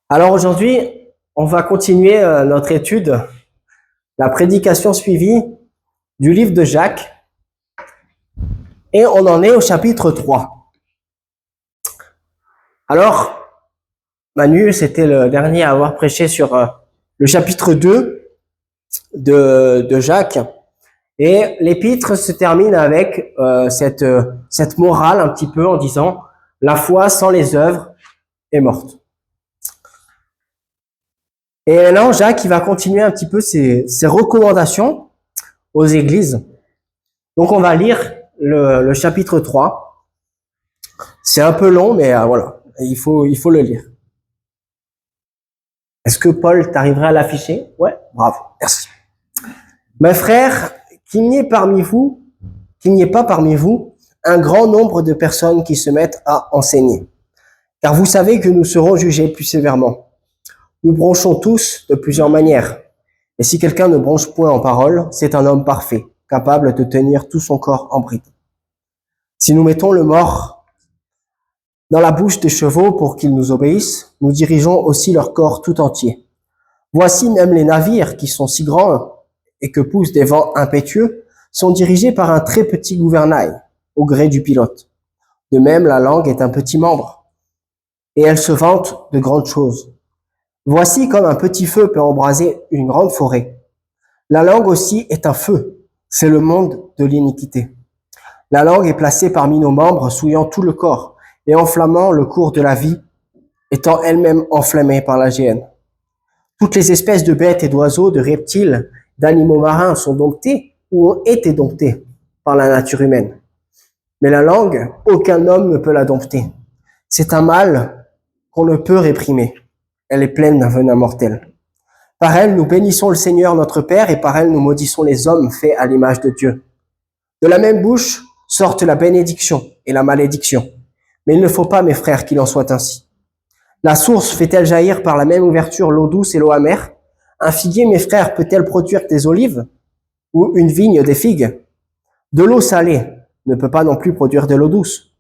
Alors aujourd'hui, on va continuer notre étude, la prédication suivie du livre de Jacques, et on en est au chapitre 3. Alors, Manu, c'était le dernier à avoir prêché sur le chapitre 2 de Jacques, et l'épître se termine avec cette morale un petit peu en disant « La foi sans les œuvres est morte ». Et maintenant, Jacques, il va continuer un petit peu ses recommandations aux églises. Donc, on va lire le chapitre 3. C'est un peu long, mais voilà, il faut le lire. Est-ce que Paul, t'arriverait à l'afficher? Ouais, bravo, merci. Mes frères, qu'il n'y ait pas parmi vous un grand nombre de personnes qui se mettent à enseigner. Car vous savez que nous serons jugés plus sévèrement. Nous bronchons tous de plusieurs manières. Et si quelqu'un ne bronche point en parole, c'est un homme parfait, capable de tenir tout son corps en bride. Si nous mettons le mort dans la bouche des chevaux pour qu'ils nous obéissent, nous dirigeons aussi leur corps tout entier. Voici même les navires qui sont si grands et que poussent des vents impétueux sont dirigés par un très petit gouvernail au gré du pilote. De même, la langue est un petit membre et elle se vante de grandes choses. Voici comme un petit feu peut embraser une grande forêt. La langue aussi est un feu, c'est le monde de l'iniquité. La langue est placée parmi nos membres, souillant tout le corps et enflammant le cours de la vie, étant elle-même enflammée par la géhenne. Toutes les espèces de bêtes et d'oiseaux, de reptiles, d'animaux marins sont domptés ou ont été domptés par la nature humaine. Mais la langue, aucun homme ne peut la dompter. C'est un mal qu'on ne peut réprimer. Elle est pleine d'un venin mortel. Par elle, nous bénissons le Seigneur notre Père et par elle, nous maudissons les hommes faits à l'image de Dieu. De la même bouche sortent la bénédiction et la malédiction. Mais il ne faut pas, mes frères, qu'il en soit ainsi. La source fait-elle jaillir par la même ouverture l'eau douce et l'eau amère? Un figuier, mes frères, peut-elle produire des olives? Ou une vigne des figues? De l'eau salée ne peut pas non plus produire de l'eau douce.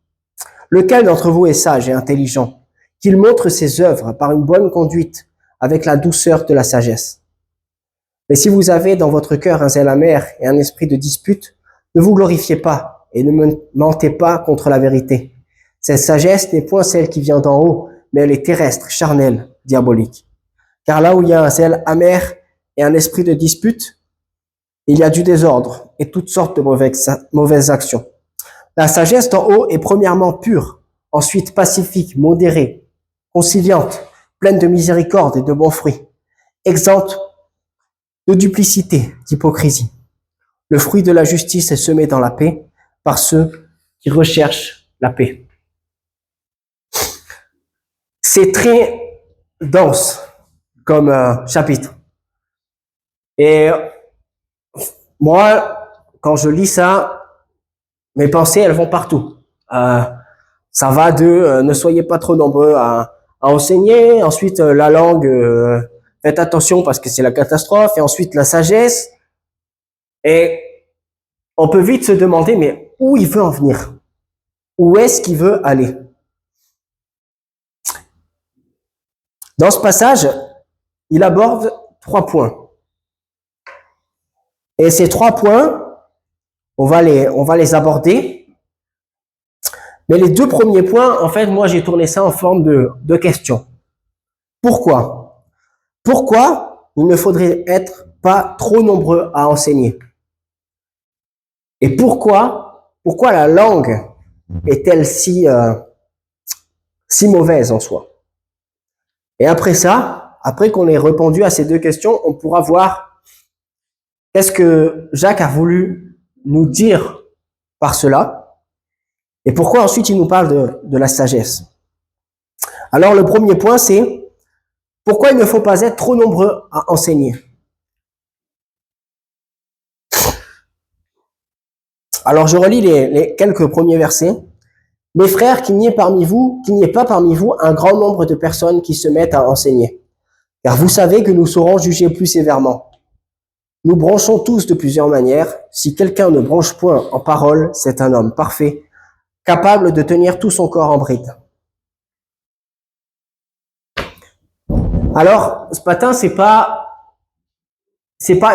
Lequel d'entre vous est sage et intelligent, qu'il montre ses œuvres par une bonne conduite, avec la douceur de la sagesse? Mais si vous avez dans votre cœur un zèle amer et un esprit de dispute, ne vous glorifiez pas et ne mentez pas contre la vérité. Cette sagesse n'est point celle qui vient d'en haut, mais elle est terrestre, charnelle, diabolique. Car là où il y a un zèle amer et un esprit de dispute, il y a du désordre et toutes sortes de mauvaises actions. La sagesse d'en haut est premièrement pure, ensuite pacifique, modérée, conciliante, pleine de miséricorde et de bons fruits, exempte de duplicité, d'hypocrisie. Le fruit de la justice est semé dans la paix par ceux qui recherchent la paix. C'est très dense comme chapitre. Et moi, quand je lis ça, mes pensées, elles vont partout. Ça va de ne soyez pas trop nombreux à enseigner, ensuite la langue, faites attention parce que c'est la catastrophe, et ensuite la sagesse. Et on peut vite se demander, mais où il veut en venir? Où est-ce qu'il veut aller? Dans ce passage, il aborde 3 points. Et ces 3 points, on va les aborder. Mais les 2 premiers points, en fait, moi, j'ai tourné ça en forme de question. Pourquoi? Pourquoi il ne faudrait être pas trop nombreux à enseigner? Et pourquoi la langue est-elle si mauvaise en soi? Et après ça, après qu'on ait répondu à ces 2 questions, on pourra voir qu'est-ce que Jacques a voulu nous dire par cela et pourquoi ensuite il nous parle de la sagesse. Alors le premier point, c'est pourquoi il ne faut pas être trop nombreux à enseigner. Alors je relis les quelques premiers versets. Mes frères, qu'il n'y ait pas parmi vous un grand nombre de personnes qui se mettent à enseigner. Car vous savez que nous serons jugés plus sévèrement. Nous bronchons tous de plusieurs manières. Si quelqu'un ne bronche point en parole, c'est un homme parfait, capable de tenir tout son corps en bride. Alors, ce matin, c'est pas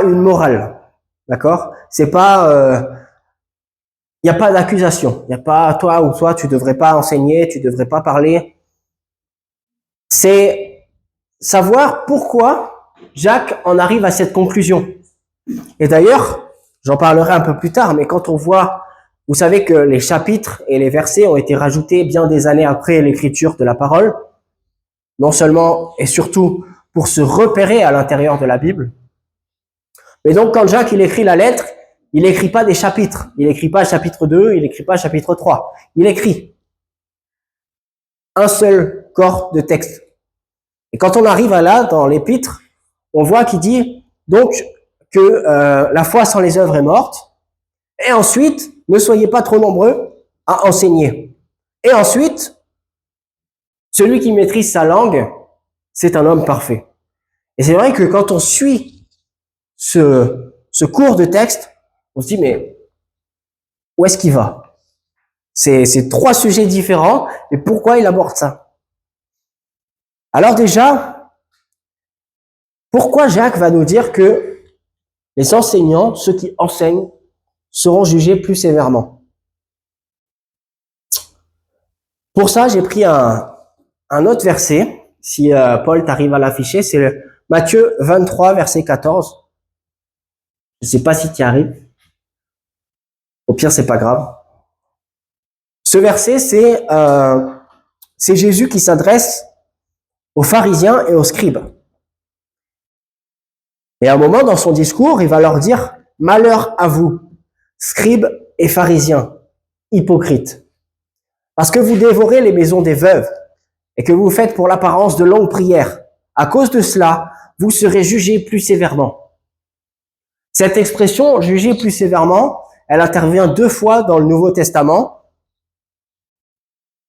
une morale, d'accord? C'est pas, il y a pas d'accusation. Il y a pas toi ou toi, tu devrais pas enseigner, tu devrais pas parler. C'est savoir pourquoi Jacques en arrive à cette conclusion. Et d'ailleurs, j'en parlerai un peu plus tard, mais quand on voit, vous savez que les chapitres et les versets ont été rajoutés bien des années après l'écriture de la parole, non seulement et surtout pour se repérer à l'intérieur de la Bible. Mais donc, quand Jacques, il écrit la lettre, il n'écrit pas des chapitres. Il n'écrit pas chapitre 2, il n'écrit pas chapitre 3. Il écrit un seul corps de texte. Et quand on arrive à là, dans l'épître, on voit qu'il dit donc que la foi sans les œuvres est morte. Et ensuite, ne soyez pas trop nombreux à enseigner. Et ensuite, celui qui maîtrise sa langue, c'est un homme parfait. Et c'est vrai que quand on suit ce cours de texte, on se dit, mais où est-ce qu'il va? C'est trois sujets différents, et pourquoi il aborde ça? Alors déjà, pourquoi Jacques va nous dire que les enseignants, ceux qui enseignent, seront jugés plus sévèrement? Pour ça, j'ai pris un autre verset, si Paul t'arrive à l'afficher, c'est Matthieu 23, verset 14. Je ne sais pas si tu y arrives. Au pire, c'est pas grave. Ce verset, c'est Jésus qui s'adresse aux pharisiens et aux scribes. Et à un moment, dans son discours, il va leur dire « Malheur à vous, scribes et pharisiens, hypocrites, parce que vous dévorez les maisons des veuves et que vous faites pour l'apparence de longues prières. À cause de cela, vous serez jugés plus sévèrement. » Cette expression « juger plus sévèrement », elle intervient 2 fois dans le Nouveau Testament,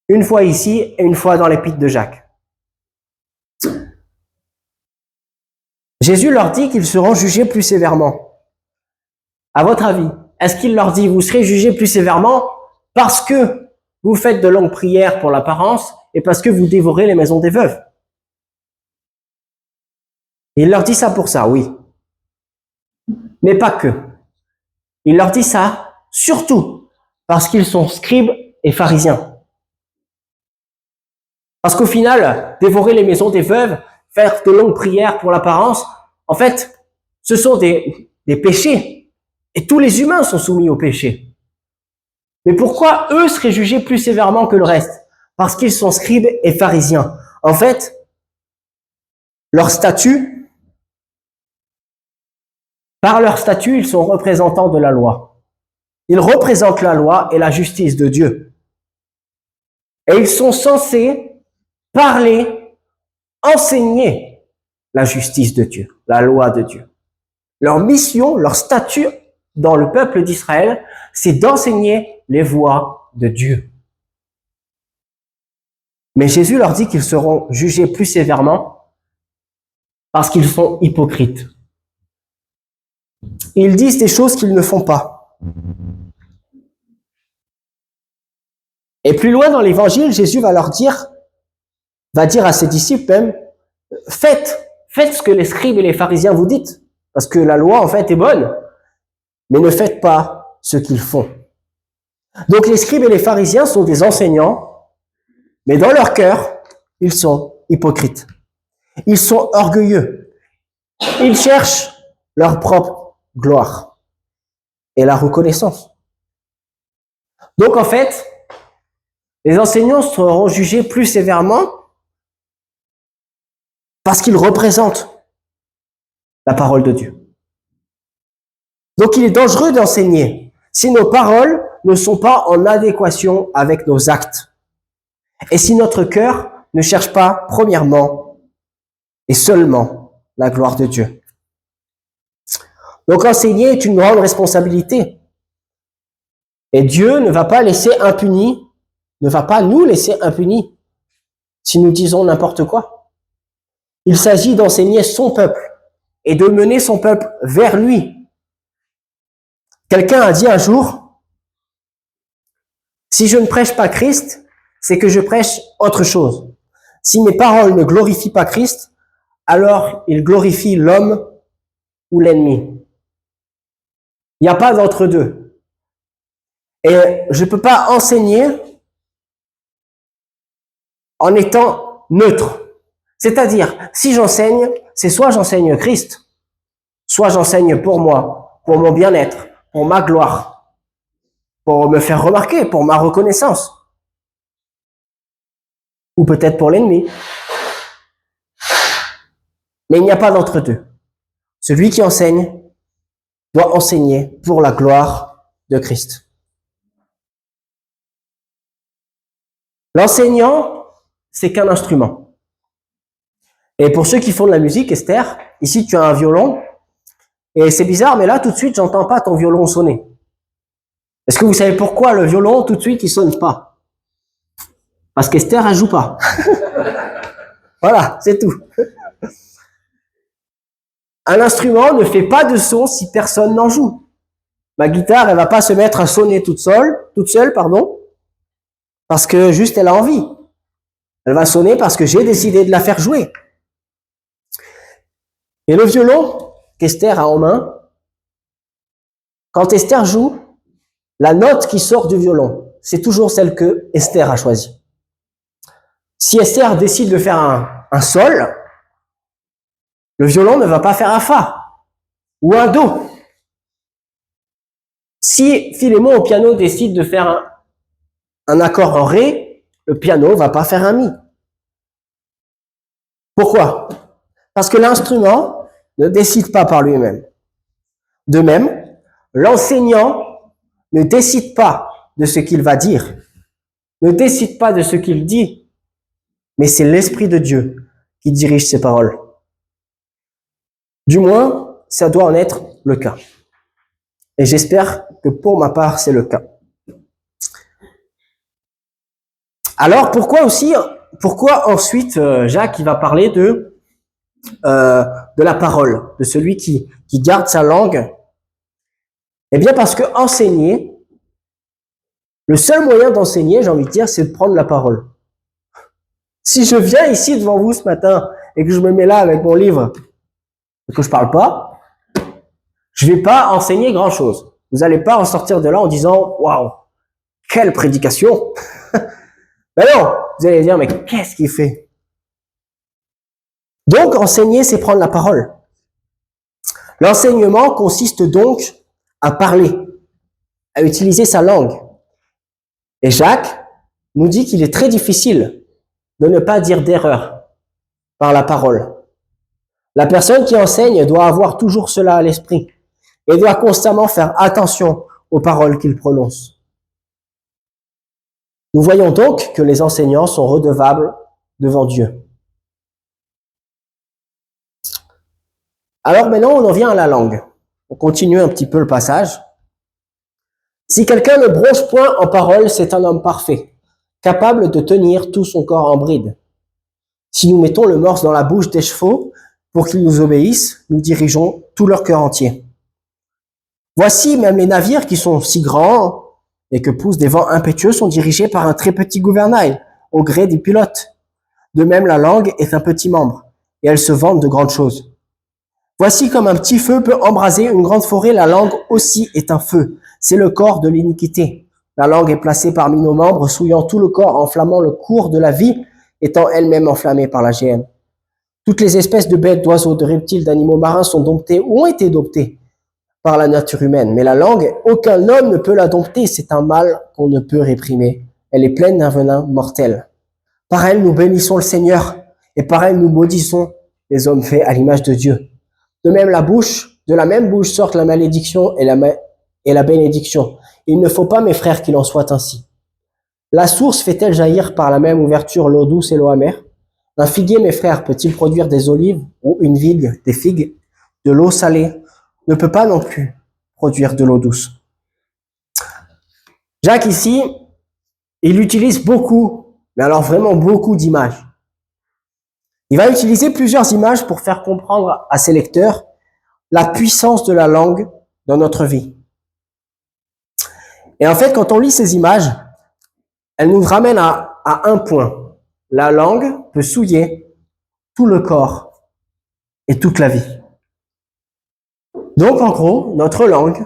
une fois ici et une fois dans l'épître de Jacques. Jésus leur dit qu'ils seront jugés plus sévèrement. À votre avis, est-ce qu'il leur dit vous serez jugés plus sévèrement parce que vous faites de longues prières pour l'apparence et parce que vous dévorez les maisons des veuves? Il leur dit ça pour ça, oui. Mais pas que. Il leur dit ça surtout parce qu'ils sont scribes et pharisiens. Parce qu'au final, dévorer les maisons des veuves, faire de longues prières pour l'apparence, en fait, ce sont des péchés. Et tous les humains sont soumis au péché. Mais pourquoi eux seraient jugés plus sévèrement que le reste? Parce qu'ils sont scribes et pharisiens. En fait, leur statut, par leur statut, ils sont représentants de la loi. Ils représentent la loi et la justice de Dieu. Et ils sont censés parler, enseigner la justice de Dieu, la loi de Dieu. Leur mission, leur statut dans le peuple d'Israël, c'est d'enseigner les voies de Dieu. Mais Jésus leur dit qu'ils seront jugés plus sévèrement parce qu'ils sont hypocrites. Ils disent des choses qu'ils ne font pas. Et plus loin dans l'évangile, Jésus va dire à ses disciples même, faites ce que les scribes et les pharisiens vous disent, parce que la loi en fait est bonne, mais ne faites pas ce qu'ils font. Donc les scribes et les pharisiens sont des enseignants, mais dans leur cœur, ils sont hypocrites. Ils sont orgueilleux. Ils cherchent leur propre gloire et la reconnaissance. Donc en fait, les enseignants seront jugés plus sévèrement parce qu'ils représentent la parole de Dieu. Donc il est dangereux d'enseigner si nos paroles ne sont pas en adéquation avec nos actes. Et si notre cœur ne cherche pas premièrement et seulement la gloire de Dieu. Donc enseigner est une grande responsabilité. Et Dieu ne va pas laisser impunis, ne va pas nous laisser impunis si nous disons n'importe quoi. Il s'agit d'enseigner son peuple et de mener son peuple vers lui. Quelqu'un a dit un jour, si je ne prêche pas Christ, c'est que je prêche autre chose. Si mes paroles ne glorifient pas Christ, alors il glorifie l'homme ou l'ennemi. Il n'y a pas d'entre-deux. Et je ne peux pas enseigner en étant neutre. C'est-à-dire, si j'enseigne, c'est soit j'enseigne Christ, soit j'enseigne pour moi, pour mon bien-être, pour ma gloire, pour me faire remarquer, pour ma reconnaissance, ou peut-être pour l'ennemi. Mais il n'y a pas d'entre-deux. Celui qui enseigne doit enseigner pour la gloire de Christ. L'enseignant, c'est qu'un instrument. Et pour ceux qui font de la musique, Esther, ici tu as un violon, et c'est bizarre, mais là tout de suite, j'entends pas ton violon sonner. Est-ce que vous savez pourquoi le violon, tout de suite, il sonne pas? Parce qu'Esther, elle joue pas. Voilà, c'est tout. Un instrument ne fait pas de son si personne n'en joue. Ma guitare, elle va pas se mettre à sonner toute seule, parce que juste elle a envie. Elle va sonner parce que j'ai décidé de la faire jouer. Et le violon qu'Esther a en main, quand Esther joue, la note qui sort du violon, c'est toujours celle que Esther a choisie. Si Esther décide de faire un sol, le violon ne va pas faire un fa ou un do. Si Philémon au piano décide de faire un accord en ré, le piano va pas faire un mi. Pourquoi? Parce que l'instrument ne décide pas par lui-même. De même, l'enseignant ne décide pas de ce qu'il va dire, ne décide pas de ce qu'il dit, mais c'est l'Esprit de Dieu qui dirige ses paroles. Du moins, ça doit en être le cas. Et j'espère que pour ma part, c'est le cas. Alors, pourquoi ensuite Jacques il va parler de la parole, de celui qui garde sa langue? Eh bien, parce que enseigner, le seul moyen d'enseigner, j'ai envie de dire, c'est de prendre la parole. Si je viens ici devant vous ce matin et que je me mets là avec mon livre et que je parle pas, je vais pas enseigner grand chose. Vous allez pas en sortir de là en disant waouh, quelle prédication. Ben non, vous allez dire mais qu'est-ce qu'il fait? Donc enseigner, c'est prendre la parole. L'enseignement consiste donc à parler, à utiliser sa langue. Et Jacques nous dit qu'il est très difficile de ne pas dire d'erreur par la parole. La personne qui enseigne doit avoir toujours cela à l'esprit et doit constamment faire attention aux paroles qu'il prononce. Nous voyons donc que les enseignants sont redevables devant Dieu. Alors maintenant, on en vient à la langue. On continue un petit peu le passage. Si quelqu'un ne bronche point en parole, c'est un homme parfait, capable de tenir tout son corps en bride. Si nous mettons le morse dans la bouche des chevaux pour qu'ils nous obéissent, nous dirigeons tout leur cœur entier. Voici même les navires qui sont si grands et que poussent des vents impétueux sont dirigés par un très petit gouvernail, au gré des pilotes. De même, la langue est un petit membre, et elle se vante de grandes choses. Voici comme un petit feu peut embraser une grande forêt, la langue aussi est un feu. C'est le corps de l'iniquité. La langue est placée parmi nos membres, souillant tout le corps, enflammant le cours de la vie, étant elle-même enflammée par la géhenne. Toutes les espèces de bêtes, d'oiseaux, de reptiles, d'animaux marins sont domptées ou ont été domptées par la nature humaine. Mais la langue, aucun homme ne peut la dompter. C'est un mal qu'on ne peut réprimer. Elle est pleine d'un venin mortel. Par elle, nous bénissons le Seigneur, et par elle, nous maudissons les hommes faits à l'image de Dieu. De même, de la même bouche sortent la malédiction et la bénédiction. Il ne faut pas, mes frères, qu'il en soit ainsi. La source fait-elle jaillir par la même ouverture l'eau douce et l'eau amère? Un figuier, mes frères, peut-il produire des olives ou une vigne des figues? De l'eau salée ne peut pas non plus produire de l'eau douce. Jacques, ici, il utilise beaucoup, mais alors vraiment beaucoup d'images. Il va utiliser plusieurs images pour faire comprendre à ses lecteurs la puissance de la langue dans notre vie. Et en fait, quand on lit ces images, elles nous ramènent à un point. La langue peut souiller tout le corps et toute la vie. Donc, en gros, notre langue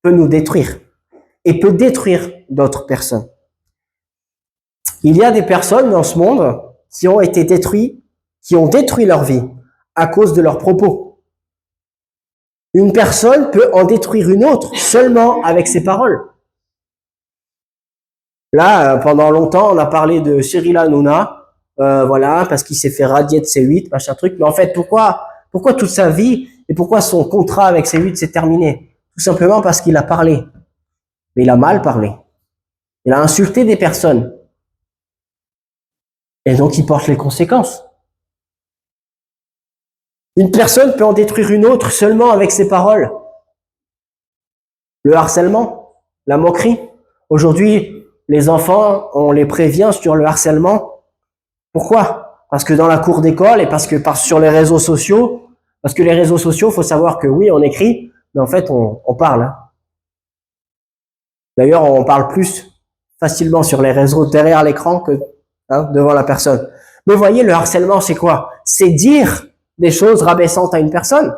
peut nous détruire et peut détruire d'autres personnes. Il y a des personnes dans ce monde qui ont été détruites, qui ont détruit leur vie à cause de leurs propos. Une personne peut en détruire une autre seulement avec ses paroles. Là, pendant longtemps, on a parlé de Cyril Hanouna, voilà, parce qu'il s'est fait radier de C8, machin truc. Mais en fait, pourquoi toute sa vie et pourquoi son contrat avec C8 s'est terminé? Tout simplement parce qu'il a parlé. Mais il a mal parlé. Il a insulté des personnes. Et donc, il porte les conséquences. Une personne peut en détruire une autre seulement avec ses paroles. Le harcèlement, la moquerie. Aujourd'hui, les enfants, on les prévient sur le harcèlement. Pourquoi? Parce que dans la cour d'école et parce que sur les réseaux sociaux, parce que les réseaux sociaux, faut savoir que oui, on écrit, mais en fait, on parle. D'ailleurs, on parle plus facilement sur les réseaux derrière l'écran que devant la personne. Mais voyez, le harcèlement, c'est quoi? C'est dire des choses rabaissantes à une personne.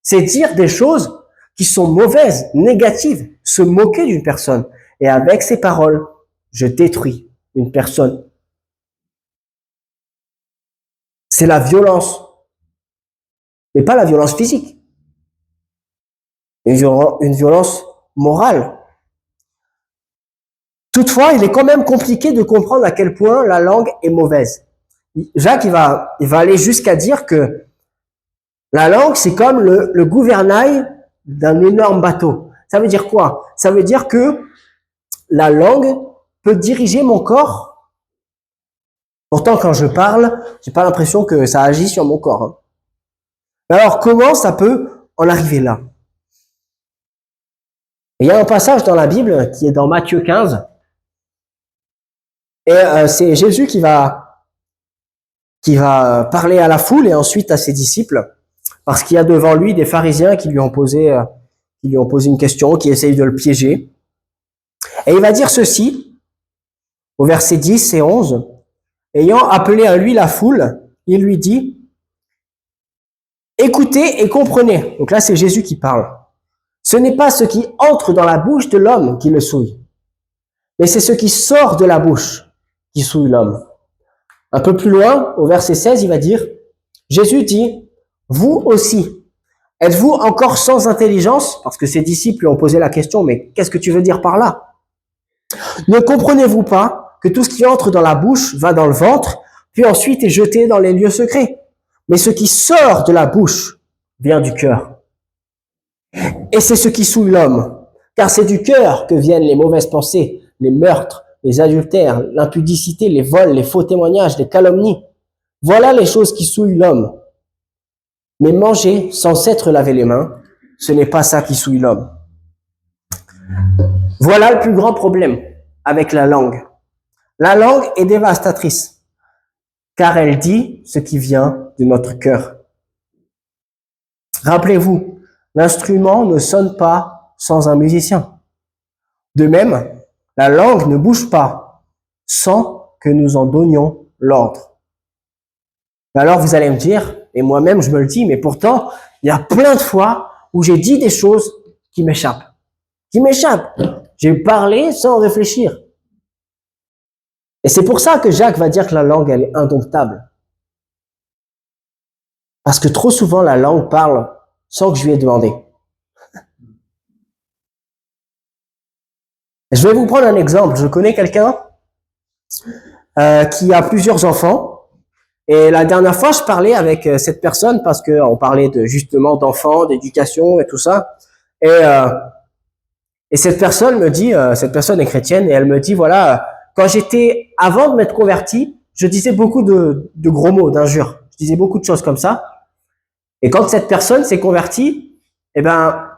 C'est dire des choses qui sont mauvaises, négatives, se moquer d'une personne. Et avec ces paroles, je détruis une personne. C'est la violence. Mais pas la violence physique. Une violence morale. Toutefois, il est quand même compliqué de comprendre à quel point la langue est mauvaise. Jacques, il va aller jusqu'à dire que la langue, c'est comme le gouvernail d'un énorme bateau. Ça veut dire quoi? Ça veut dire que la langue peut diriger mon corps. Pourtant, quand je parle, j'ai pas l'impression que ça agit sur mon corps. Alors, comment ça peut en arriver là? Il y a un passage dans la Bible qui est dans Matthieu 15. Et c'est Jésus qui va parler à la foule et ensuite à ses disciples. Parce qu'il y a devant lui des pharisiens qui lui ont posé une question, qui essayent de le piéger. Et il va dire ceci, au verset 10 et 11, ayant appelé à lui la foule, il lui dit, écoutez et comprenez. Donc là, c'est Jésus qui parle. Ce n'est pas ce qui entre dans la bouche de l'homme qui le souille, mais c'est ce qui sort de la bouche qui souille l'homme. Un peu plus loin, au verset 16, il va dire, Jésus dit, vous aussi, êtes-vous encore sans intelligence? Parce que ses disciples lui ont posé la question, mais qu'est-ce que tu veux dire par là? Ne comprenez-vous pas que tout ce qui entre dans la bouche va dans le ventre, puis ensuite est jeté dans les lieux secrets? Mais ce qui sort de la bouche vient du cœur. Et c'est ce qui souille l'homme, car c'est du cœur que viennent les mauvaises pensées, les meurtres, les adultères, l'impudicité, les vols, les faux témoignages, les calomnies. Voilà les choses qui souillent l'homme. Mais manger sans s'être lavé les mains, ce n'est pas ça qui souille l'homme. Voilà le plus grand problème avec la langue. La langue est dévastatrice, car elle dit ce qui vient de notre cœur. Rappelez-vous, l'instrument ne sonne pas sans un musicien. De même, la langue ne bouge pas sans que nous en donnions l'ordre. Alors vous allez me dire, et moi-même je me le dis, mais pourtant, il y a plein de fois où j'ai dit des choses qui m'échappent. J'ai parlé sans réfléchir. Et c'est pour ça que Jacques va dire que la langue, elle est indomptable. Parce que trop souvent, la langue parle sans que je lui ai demandé. Je vais vous prendre un exemple. Je connais quelqu'un qui a plusieurs enfants. Et la dernière fois, je parlais avec cette personne parce qu'on parlait justement d'enfants, d'éducation et tout ça. Et cette personne me dit, cette personne est chrétienne, et elle me dit, voilà, avant de m'être converti, je disais beaucoup de gros mots, d'injures. Je disais beaucoup de choses comme ça. Et quand cette personne s'est convertie, eh ben,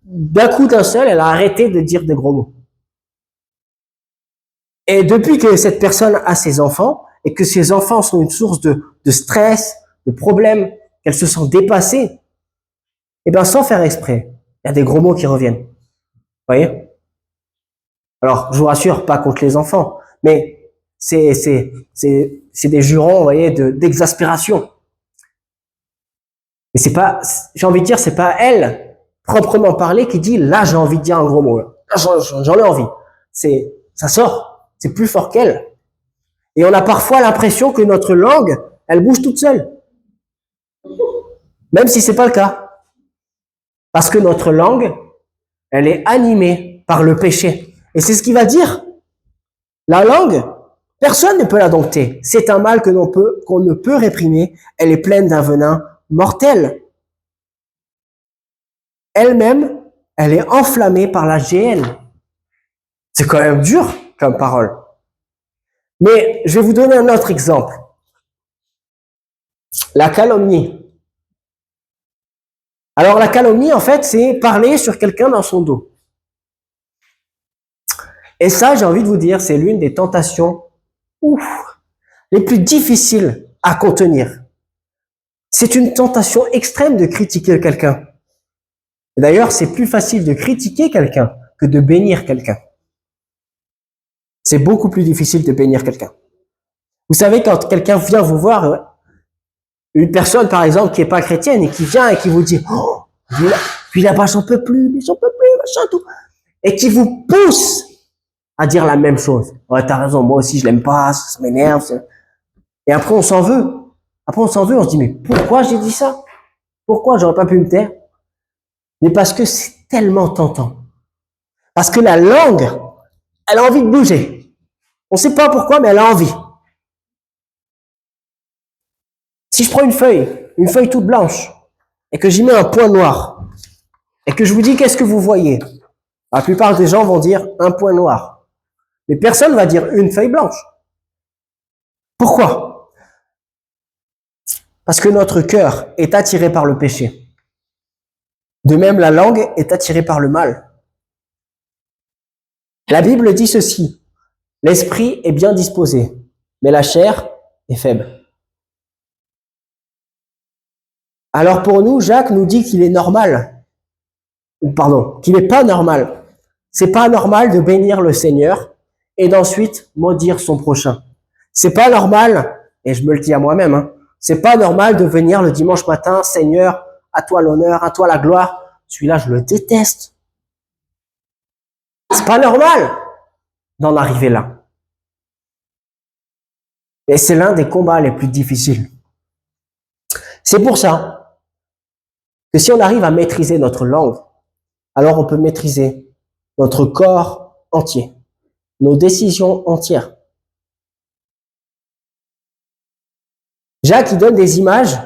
d'un coup d'un seul, elle a arrêté de dire des gros mots. Et depuis que cette personne a ses enfants, et que ses enfants sont une source de stress, de problèmes, qu'elle se sent dépassée, eh ben, sans faire exprès, il y a des gros mots qui reviennent. Vous voyez? Alors, je vous rassure, pas contre les enfants, mais c'est des jurons, vous voyez, d'exaspération. Et c'est pas, j'ai envie de dire, c'est pas elle, proprement parlé, qui dit, là, j'ai envie de dire un gros mot, là. J'en ai envie. Ça sort. C'est plus fort qu'elle. Et on a parfois l'impression que notre langue, elle bouge toute seule. Même si c'est pas le cas. Parce que notre langue, elle est animée par le péché. Et c'est ce qu'il va dire. La langue, personne ne peut la dompter. C'est un mal qu'on ne peut réprimer. Elle est pleine d'un venin mortel. Elle-même, elle est enflammée par la géhenne. C'est quand même dur comme parole. Mais je vais vous donner un autre exemple. La calomnie. Alors la calomnie, en fait, c'est parler sur quelqu'un dans son dos. Et ça, j'ai envie de vous dire, c'est l'une des tentations les plus difficiles à contenir. C'est une tentation extrême de critiquer quelqu'un. D'ailleurs, c'est plus facile de critiquer quelqu'un que de bénir quelqu'un. C'est beaucoup plus difficile de bénir quelqu'un. Vous savez, quand quelqu'un vient vous voir, une personne, par exemple, qui est pas chrétienne et qui vient et qui vous dit, oh, puis là-bas, j'en peux plus, machin, tout. Et qui vous pousse à dire la même chose. Ouais, t'as raison, moi aussi, je l'aime pas, ça m'énerve. Et après, on s'en veut. On se dit, mais pourquoi j'ai dit ça? Pourquoi j'aurais pas pu me taire? Mais parce que c'est tellement tentant. Parce que la langue, elle a envie de bouger. On sait pas pourquoi, mais elle a envie. Si je prends une feuille toute blanche, et que j'y mets un point noir, et que je vous dis qu'est-ce que vous voyez, la plupart des gens vont dire un point noir. Mais personne va dire une feuille blanche. Pourquoi? Parce que notre cœur est attiré par le péché. De même, la langue est attirée par le mal. La Bible dit ceci: l'esprit est bien disposé, mais la chair est faible. Alors pour nous, Jacques nous dit qu'il est normal, qu'il n'est pas normal. C'est pas normal de bénir le Seigneur et d'ensuite maudire son prochain. C'est pas normal, et je me le dis à moi-même, c'est pas normal de venir le dimanche matin, Seigneur, à toi l'honneur, à toi la gloire. Celui-là, je le déteste. C'est pas normal d'en arriver là. Et c'est l'un des combats les plus difficiles. C'est pour ça que si on arrive à maîtriser notre langue, alors on peut maîtriser notre corps entier, nos décisions entières. Jacques, il donne des images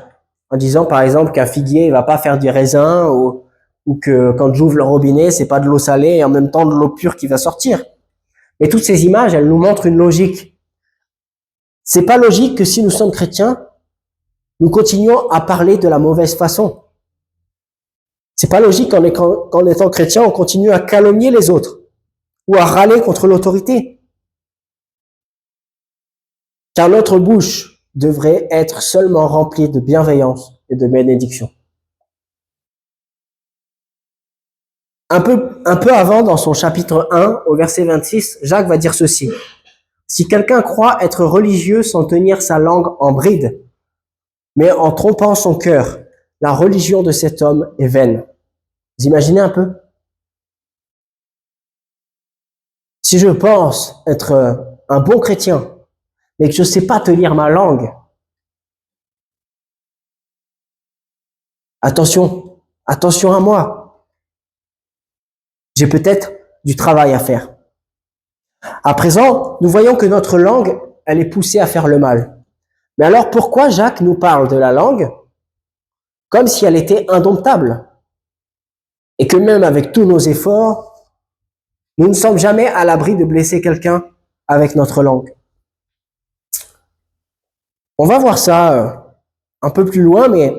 en disant, par exemple, qu'un figuier ne va pas faire du raisin ou que quand j'ouvre le robinet, c'est pas de l'eau salée et en même temps de l'eau pure qui va sortir. Mais toutes ces images, elles nous montrent une logique. C'est pas logique que si nous sommes chrétiens, nous continuons à parler de la mauvaise façon. C'est pas logique qu'en étant chrétien, on continue à calomnier les autres ou à râler contre l'autorité. Car notre bouche devrait être seulement remplie de bienveillance et de bénédiction. Un peu avant, dans son chapitre 1, au verset 26, Jacques va dire ceci: si quelqu'un croit être religieux sans tenir sa langue en bride, mais en trompant son cœur, la religion de cet homme est vaine. Vous imaginez un peu? Si je pense être un bon chrétien, mais que je ne sais pas tenir ma langue, attention à moi. J'ai peut-être du travail à faire. À présent, nous voyons que notre langue, elle est poussée à faire le mal. Mais alors pourquoi Jacques nous parle de la langue comme si elle était indomptable? Et que même avec tous nos efforts, nous ne sommes jamais à l'abri de blesser quelqu'un avec notre langue. On va voir ça un peu plus loin, mais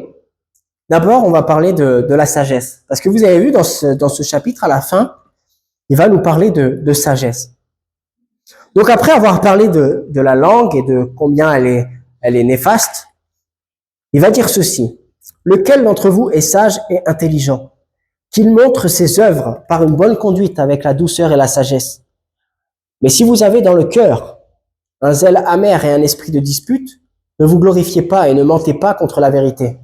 d'abord, on va parler de la sagesse. Parce que vous avez vu dans ce chapitre, à la fin, il va nous parler de sagesse. Donc après avoir parlé de la langue et de combien elle est néfaste, il va dire ceci: lequel d'entre vous est sage et intelligent, qu'il montre ses œuvres par une bonne conduite avec la douceur et la sagesse. Mais si vous avez dans le cœur un zèle amer et un esprit de dispute, ne vous glorifiez pas et ne mentez pas contre la vérité.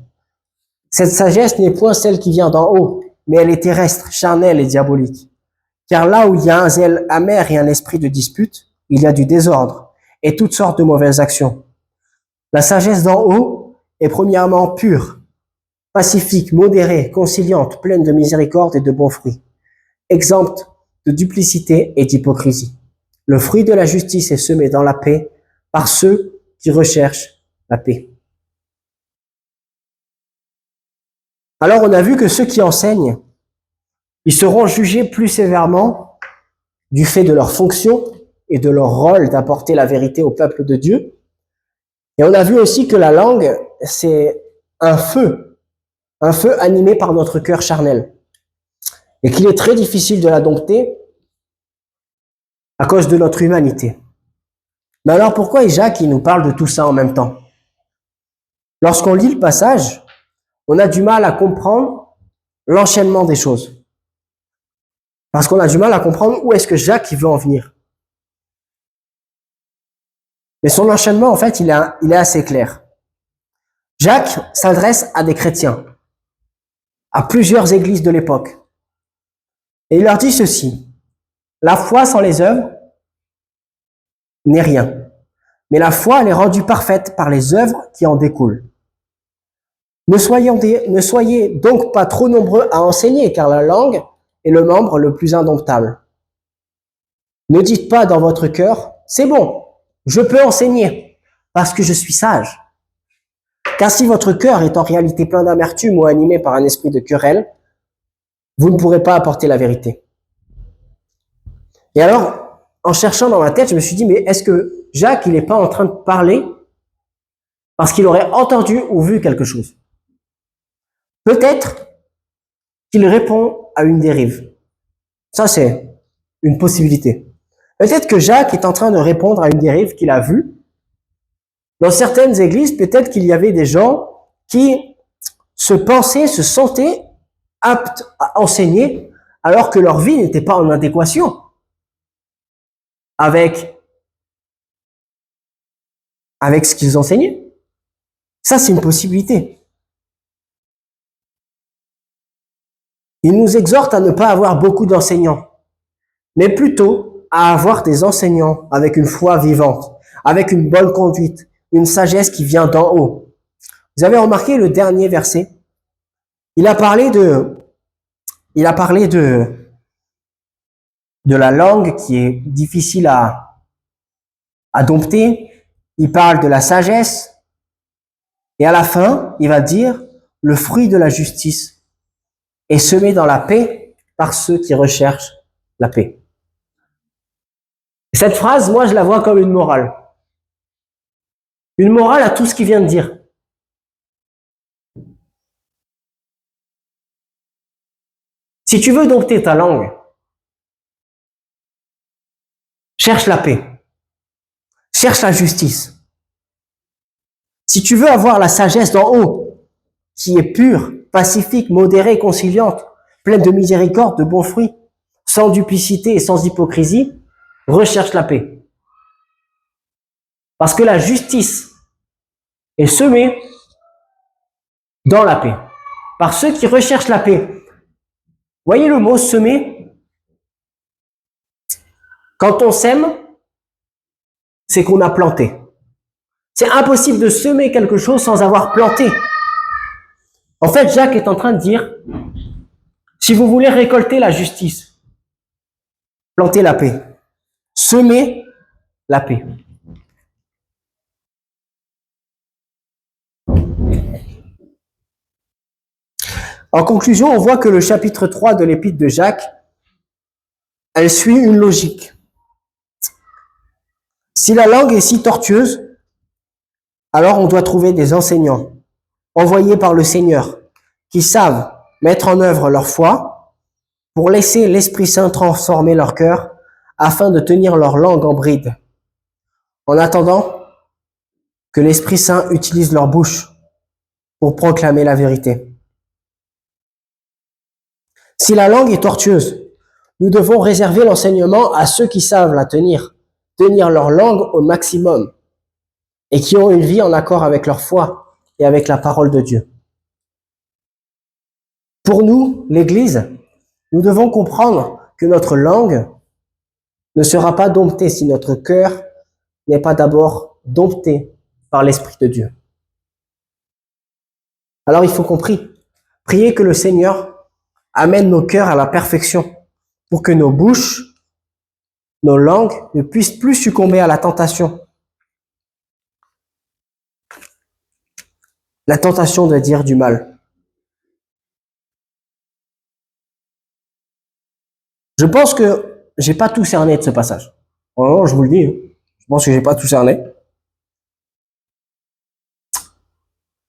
Cette sagesse n'est point celle qui vient d'en haut, mais elle est terrestre, charnelle et diabolique. Car là où il y a un zèle amer et un esprit de dispute, il y a du désordre et toutes sortes de mauvaises actions. La sagesse d'en haut est premièrement pure, pacifique, modérée, conciliante, pleine de miséricorde et de bons fruits, exempte de duplicité et d'hypocrisie. Le fruit de la justice est semé dans la paix par ceux qui recherchent la paix. Alors on a vu que ceux qui enseignent, ils seront jugés plus sévèrement du fait de leur fonction et de leur rôle d'apporter la vérité au peuple de Dieu. Et on a vu aussi que la langue, c'est un feu animé par notre cœur charnel, et qu'il est très difficile de la dompter à cause de notre humanité. Mais alors pourquoi Jacques il nous parle de tout ça en même temps? Lorsqu'on lit le passage, on a du mal à comprendre l'enchaînement des choses. Parce qu'on a du mal à comprendre où est-ce que Jacques il veut en venir. Mais son enchaînement, en fait, il est assez clair. Jacques s'adresse à des chrétiens, à plusieurs églises de l'époque. Et il leur dit ceci: la foi sans les œuvres n'est rien. Mais la foi, elle est rendue parfaite par les œuvres qui en découlent. Ne soyez donc pas trop nombreux à enseigner, car la langue est le membre le plus indomptable. Ne dites pas dans votre cœur: c'est bon, je peux enseigner, parce que je suis sage. Car si votre cœur est en réalité plein d'amertume ou animé par un esprit de querelle, vous ne pourrez pas apporter la vérité. Et alors, en cherchant dans ma tête, je me suis dit, mais est-ce que Jacques, il n'est pas en train de parler parce qu'il aurait entendu ou vu quelque chose? Peut-être qu'il répond à une dérive. Ça, c'est une possibilité. Peut-être que Jacques est en train de répondre à une dérive qu'il a vue. Dans certaines églises, peut-être qu'il y avait des gens qui se sentaient aptes à enseigner alors que leur vie n'était pas en adéquation avec ce qu'ils enseignaient. Ça, c'est une possibilité. Il nous exhorte à ne pas avoir beaucoup d'enseignants, mais plutôt à avoir des enseignants avec une foi vivante, avec une bonne conduite, une sagesse qui vient d'en haut. Vous avez remarqué le dernier verset? Il a parlé de la langue qui est difficile à dompter. Il parle de la sagesse. Et à la fin, il va dire, le fruit de la justice est semé dans la paix par ceux qui recherchent la paix. Cette phrase, moi, je la vois comme une morale. Une morale à tout ce qu'il vient de dire. Si tu veux dompter ta langue, cherche la paix. Cherche la justice. Si tu veux avoir la sagesse d'en haut, qui est pure, pacifique, modérée, conciliante, pleine de miséricorde, de bons fruits, sans duplicité et sans hypocrisie, recherche la paix. Parce que la justice est semée dans la paix. Par ceux qui recherchent la paix. Voyez le mot semer? Quand on sème, c'est qu'on a planté. C'est impossible de semer quelque chose sans avoir planté. En fait, Jacques est en train de dire, si vous voulez récolter la justice, plantez la paix. Semez la paix. En conclusion, on voit que le chapitre 3 de l'épître de Jacques, elle suit une logique. Si la langue est si tortueuse, alors on doit trouver des enseignants envoyés par le Seigneur qui savent mettre en œuvre leur foi pour laisser l'Esprit Saint transformer leur cœur afin de tenir leur langue en bride. En attendant que l'Esprit Saint utilise leur bouche pour proclamer la vérité. Si la langue est tortueuse, nous devons réserver l'enseignement à ceux qui savent la tenir leur langue au maximum et qui ont une vie en accord avec leur foi et avec la parole de Dieu. Pour nous, l'Église, nous devons comprendre que notre langue ne sera pas domptée si notre cœur n'est pas d'abord dompté par l'Esprit de Dieu. Alors il faut qu'on prie. Prier que le Seigneur amène nos cœurs à la perfection pour que nos bouches, nos langues ne puissent plus succomber à la tentation. La tentation de dire du mal. Je pense que j'ai pas tout cerné de ce passage. Vraiment, je vous le dis. Je pense que j'ai pas tout cerné.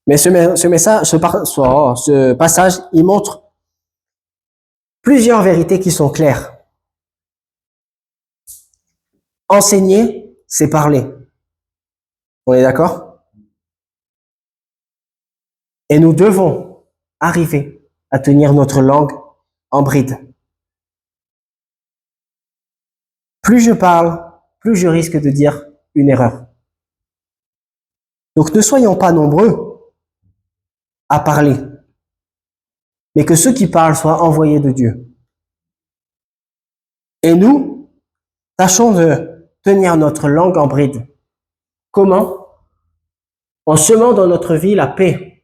Mais ce message, ce passage, il montre plusieurs vérités qui sont claires. Enseigner, c'est parler. On est d'accord? Et nous devons arriver à tenir notre langue en bride. Plus je parle, plus je risque de dire une erreur. Donc ne soyons pas nombreux à parler, mais que ceux qui parlent soient envoyés de Dieu. Et nous, tâchons de tenir notre langue en bride. Comment? En semant dans notre vie la paix,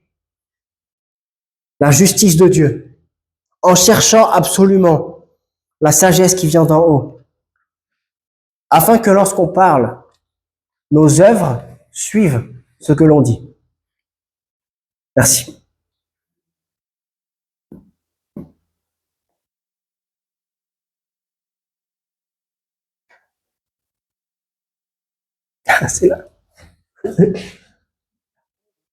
la justice de Dieu, en cherchant absolument la sagesse qui vient d'en haut, afin que lorsqu'on parle, nos œuvres suivent ce que l'on dit. Merci. C'est là.